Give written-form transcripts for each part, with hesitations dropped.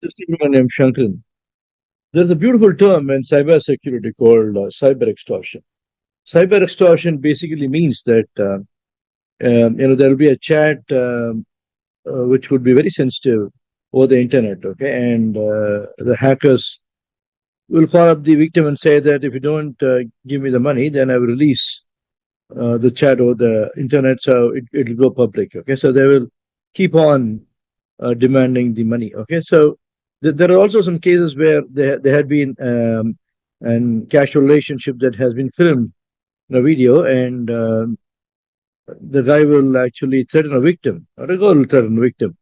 This is my name, Shankran. There's a beautiful term in cybersecurity called cyber extortion. Cyber extortion basically means that there will be a chat which would be very sensitive over the internet, okay, and the hackers will call up the victim and say that if you don't give me the money, then I will release the chat over the internet, so it'll go public, okay. So they will keep on demanding the money. Okay, so there are also some cases where there had been an casual relationship that has been filmed in a video, and the guy will actually threaten a victim, or a girl will threaten a victim.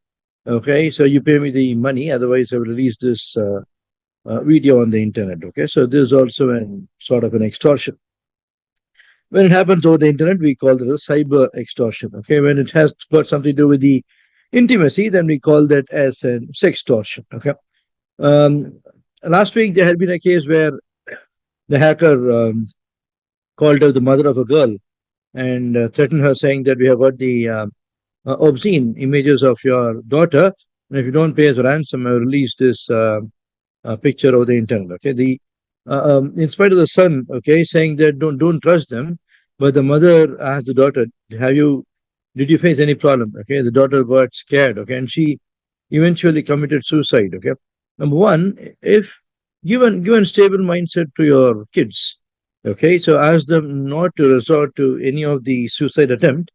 Okay, so you pay me the money, otherwise I will release this video on the internet. Okay, so this is also an sort of an extortion. When it happens over the internet, we call it a cyber extortion. Okay, when it has got something to do with the intimacy, then we call that as an sextortion. Okay. Um, Last week, there had been a case where the hacker called out the mother of a girl and threatened her, saying that we have got the obscene images of your daughter, and if you don't pay us a ransom, I will release this picture over the internet. Okay, in spite of the son, okay, saying that don't trust them, but the mother asked the daughter, "Have you did you face any problem?" Okay, the daughter got scared. Okay, and she eventually committed suicide. Okay, number one, if given stable mindset to your kids, okay, so ask them not to resort to any of the suicide attempt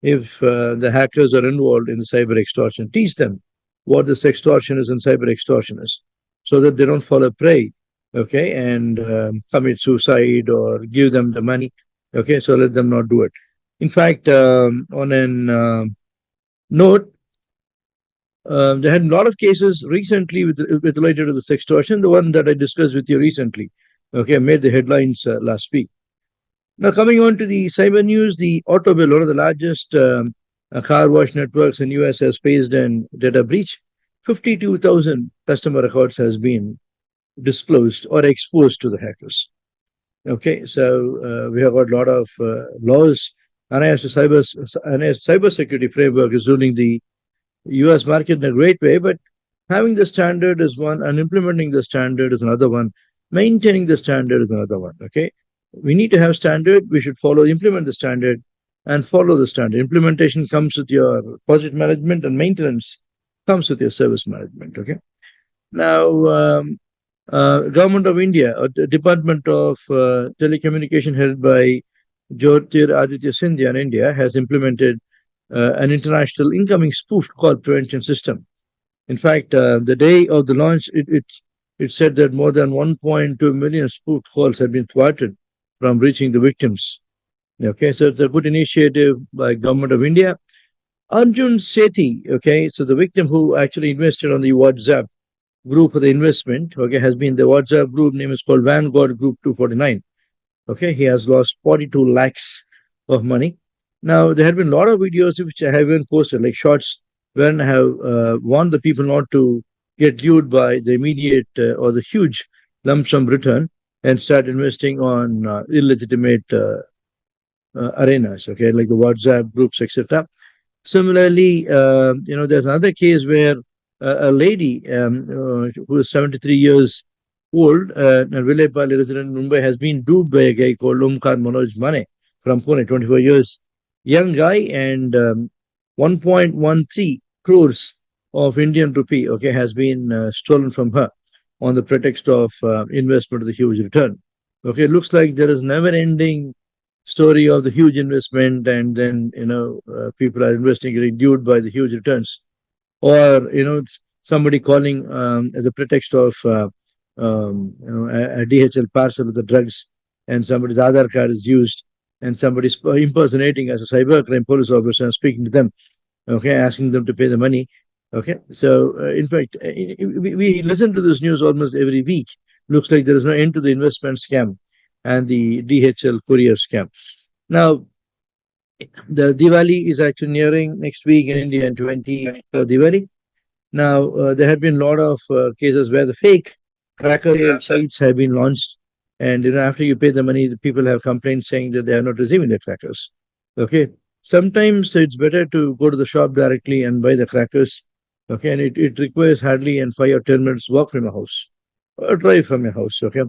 if the hackers are involved in the cyber extortion. Teach them what this extortion is and cyber extortion is, so that they don't fall a prey, okay, and commit suicide or give them the money. Okay, so let them not do it. In fact, on an note, there had a lot of cases recently with related to the extortion. The one that I discussed with you recently, okay, made the headlines last week. Now, coming on to the cyber news, the Autobill, one of the largest car wash networks in US, has faced an data breach. 52,000 customer records has been disclosed or exposed to the hackers. Okay, so we have got a lot of laws. NIST cyber security framework is ruling the US market in a great way, but having the standard is one, and implementing the standard is another one. Maintaining the standard is another one. Okay, we need to have standard. We should implement the standard, and follow the standard. Implementation comes with your project management, and maintenance comes with your service management. Okay. Now, Government of India, or the Department of Telecommunication, headed by Jyotir Aditya Scindia in India, has implemented an international incoming spoof call prevention system. In fact, the day of the launch, it said that more than 1.2 million spoof calls have been thwarted from reaching the victims. Okay, so it's a good initiative by Government of India. Arjun Sethi, okay, so the victim who actually invested on the WhatsApp group for the investment, okay, has been the WhatsApp group name is called Vanguard Group 249. Okay, he has lost 42 lakhs of money. Now, there have been a lot of videos which I have been posted, like shorts, when I have warned the people not to get lured by the immediate or the huge lump sum return and start investing on illegitimate arenas, okay, like the WhatsApp groups, etc. Similarly, there's another case where a lady who is 73 years old, a Vilaypalli resident in Mumbai, has been duped by a guy called Omkar Manoj Mane from Pune, 24 years, young guy, and 1.13 crores of Indian rupee, okay, has been stolen from her on the pretext of investment of the huge return. Okay, it looks like there is never-ending story of the huge investment, and then people are investing, getting duped by the huge returns, or somebody calling as a pretext of a DHL parcel of the drugs, and somebody's Aadhaar card is used, and somebody's impersonating as a cybercrime police officer and speaking to them, okay, asking them to pay the money. Okay, so in fact, we listen to this news almost every week. Looks like there is no end to the investment scam and the DHL courier scam. Now, the Diwali is actually nearing next week in India, in 20 for Diwali. Now, there have been a lot of cases where the fake cracker sites have been launched, and after you pay the money, the people have complained saying that they are not receiving the crackers. Okay, sometimes it's better to go to the shop directly and buy the crackers, Okay, and it requires hardly an 5 or 10 minutes walk from your house or drive from your house. Okay,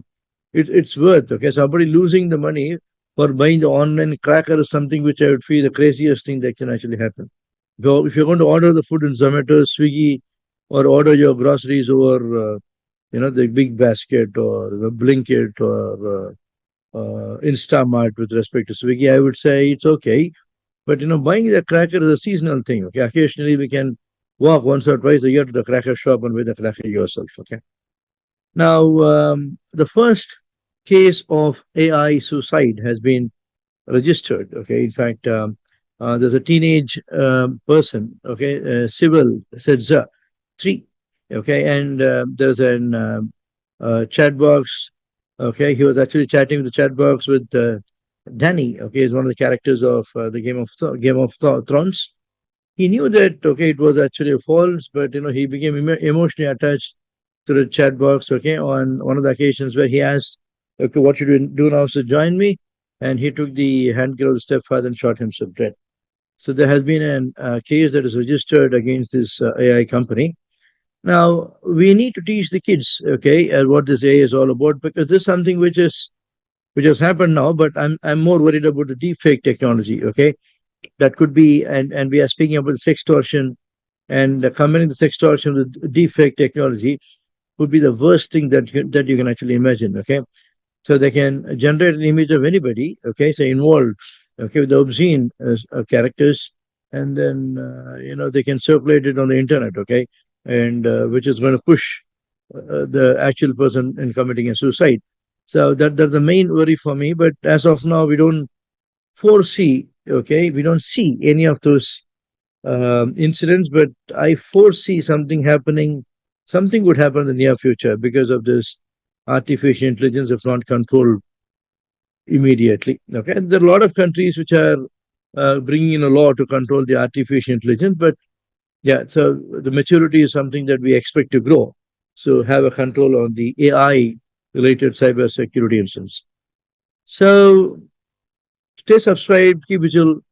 it's worth. Okay, somebody losing the money for buying the online cracker is something which I would feel the craziest thing that can actually happen. If you're going to order the food in Zomato, Swiggy, or order your groceries over, the big basket or the Blinkit or Instamart with respect to Swiggy, I would say it's okay. But buying the cracker is a seasonal thing. Okay, occasionally we can walk once or twice a year to the cracker shop and buy the cracker yourself. Okay. Now, the first case of AI suicide has been registered. Okay, in fact, there's a teenage person. Okay, Civil Sedza, 3. Okay, and there's an chat box. Okay, he was actually chatting with the chat box with Danny. Okay, is one of the characters of the Thrones. He knew that okay, it was actually false, but he became emotionally attached to the chat box. Okay, on one of the occasions where he asked, "Okay, what should we do now? So join me." And he took the handgun of the stepfather and shot himself dead. So there has been a case that is registered against this AI company. Now we need to teach the kids, okay, what this AI is all about, because this is something which has happened now. But I'm more worried about the deep fake technology. Okay, that could be, and we are speaking about the sextortion, and combining the sextortion with deep fake technology would be the worst thing that you can actually imagine. Okay, so they can generate an image of anybody. Okay, so involved. Okay, with the obscene characters, and then they can circulate it on the internet. Okay, and which is going to push the actual person in committing a suicide. So that's the main worry for me. But as of now, we don't foresee. Okay, we don't see any of those incidents, but I foresee something happening. Something would happen in the near future because of this artificial intelligence, if not controlled immediately. Okay, and there are a lot of countries which are bringing in a law to control the artificial intelligence, but yeah, so the maturity is something that we expect to grow. So have a control on the AI related cyber security incidents. So stay subscribed, keep vigilant,